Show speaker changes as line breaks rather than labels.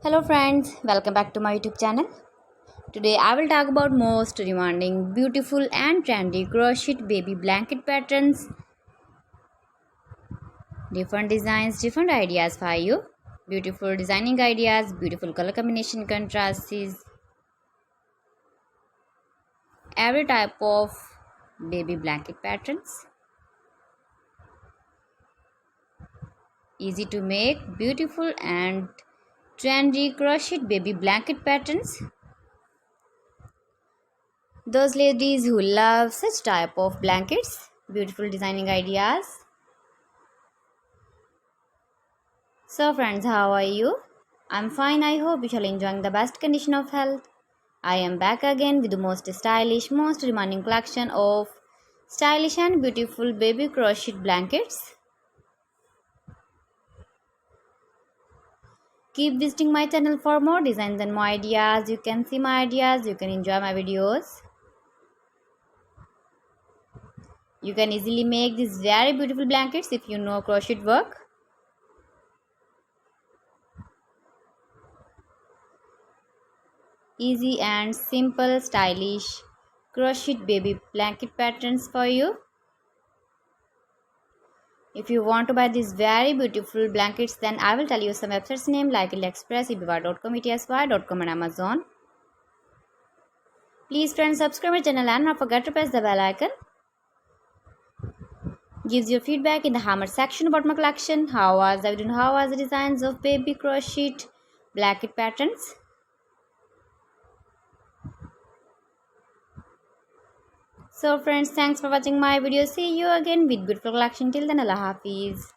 Hello friends, welcome back to my YouTube channel. Today I will talk about most demanding, beautiful and trendy crocheted baby blanket patterns. Different designs, different ideas for you. Beautiful designing ideas, beautiful color combination contrasts. Every type of baby blanket patterns. Easy to make, beautiful and trendy crocheted baby blanket patterns. Those ladies who love such type of blankets, beautiful designing ideas. So friends, how are you? I'm fine. I hope you shall enjoying the best condition of health. I am back again with the most stylish, most demanding collection of stylish and beautiful baby crocheted blankets. Keep visiting my channel for more designs and more ideas. You can see my ideas, you can enjoy my videos. You can easily make these very beautiful blankets if you know crochet work. Easy and simple, stylish crocheted baby blanket patterns for you. If you want to buy these very beautiful blankets, then I will tell you some websites name like AliExpress, eBay.com, ETSY.com and Amazon. Please friends, subscribe my channel and not forget to press the bell icon. Gives your feedback in the comment section about my collection. How was the designs of baby crocheted blanket patterns? So friends, thanks for watching my video. See you again with beautiful collection. Till then, Allah Hafiz.